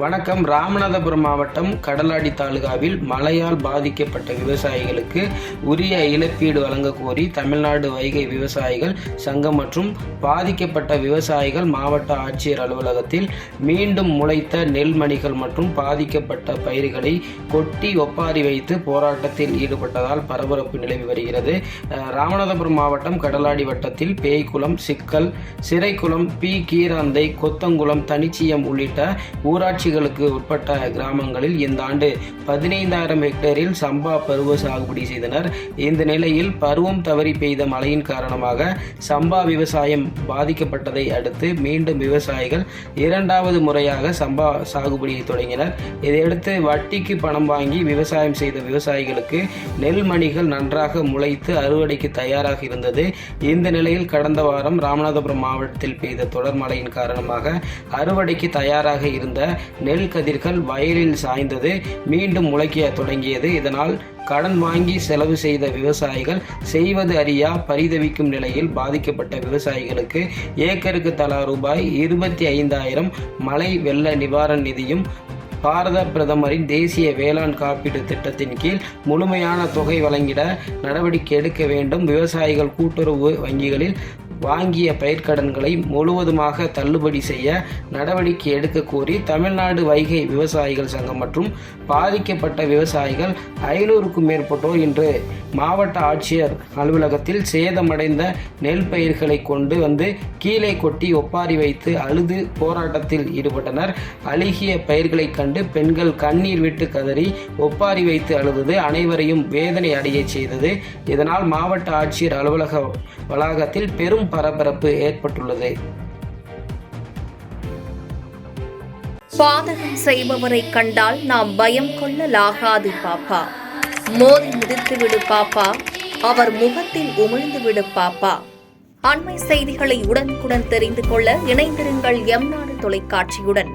வணக்கம். ராமநாதபுரம் மாவட்டம் கடலாடி தாலுகாவில் மழையால் பாதிக்கப்பட்ட விவசாயிகளுக்கு உரிய இழப்பீடு வழங்க கோரி தமிழ்நாடு வைகை விவசாயிகள் சங்கம் மற்றும் பாதிக்கப்பட்ட விவசாயிகள் மாவட்ட ஆட்சியர் அலுவலகத்தில் மீண்டும் முளைத்த நெல்மணிகள் மற்றும் பாதிக்கப்பட்ட பயிர்களை கொட்டி ஒப்பாரி வைத்து போராட்டத்தில் ஈடுபட்டதால் பரபரப்பு நிலவி வருகிறது. ராமநாதபுரம் மாவட்டம் கடலாடி வட்டத்தில் பேய்குளம், சிக்கல், சிறைக்குளம், பி. கீராந்தை, கொத்தங்குளம், தனிச்சியம் உள்ளிட்ட ஊராட்சிகளுக்கு உட்பட்ட கிராமங்களில் இந்த ஆண்டு 15,000 ஹெக்டேரில் சம்பா பருவ சாகுபடி செய்தனர். இந்த நிலையில் பருவம் தவறி பெய்த மழையின் காரணமாக சம்பா விவசாயம் பாதிக்கப்பட்டதை அடுத்து மீண்டும் விவசாயிகள் இரண்டாவது முறையாக சம்பா சாகுபடியை தொடங்கினர். இதையடுத்து வட்டிக்கு பணம் வாங்கி விவசாயம் செய்த விவசாயிகளுக்கு நெல்மணிகள் நன்றாக முளைத்து அறுவடைக்கு தயாராக இருந்தது. இந்த நிலையில் கடந்த வாரம் ராமநாதபுரம் மாவட்டத்தில் பெய்த தொடர் மழையின் காரணமாக அறுவடைக்கு தயாராக இருந்த நெல் கதிர்கள் வயலில் சாய்ந்தது மீண்டும் முளைக்க தொடங்கியது. இதனால் கடன் வாங்கி செலவு செய்த விவசாயிகள் செய்வது அறியா பரிதவிக்கும் நிலையில் பாதிக்கப்பட்ட விவசாயிகளுக்கு ஏக்கருக்கு தலா ரூபாய் 25,000 மழை வெள்ள நிவாரண நிதியும் பாரத பிரதமரின் தேசிய வேளாண் காப்பீடு திட்டத்தின் கீழ் முழுமையான தொகை வழங்கிட நடவடிக்கை எடுக்க வேண்டும். விவசாயிகள் கூட்டுறவு வங்கிகளில் வாங்கிய பயிர்க்கடன்களை முழுவதுமாக தள்ளுபடி செய்ய நடவடிக்கை எடுக்க கோரி தமிழ்நாடு வைகை விவசாயிகள் சங்கம் மற்றும் பாதிக்கப்பட்ட விவசாயிகள் 500க்கும் மேற்பட்டோர் இன்று மாவட்ட ஆட்சியர் அலுவலகத்தில் சேதமடைந்த நெல் பயிர்களை கொண்டு வந்து கீழே கொட்டி ஒப்பாரி வைத்து அழுது போராட்டத்தில் ஈடுபட்டனர். அழுகிய பயிர்களை கண்டு பெண்கள் கண்ணீர் விட்டு கதறி ஒப்பாரி வைத்து அழுதது அனைவரையும் வேதனை அடைய செய்தது. இதனால் மாவட்ட ஆட்சியர் அலுவலக வளாகத்தில் பெரும் பரபரப்பு ஏற்பட்டுள்ளது. பாதகம் செய்பவரை கண்டால் நாம் பயம் கொள்ளலாகாது பாப்பா. மோதி மிதித்துவிடு பாப்பா, அவர் முகத்தில் உமிழ்ந்து விடு பாப்பா. அண்மை செய்திகளை உடனுக்குடன் தெரிந்து கொள்ள இணைந்திருங்கள் எம் நாடு தொலைக்காட்சியுடன்.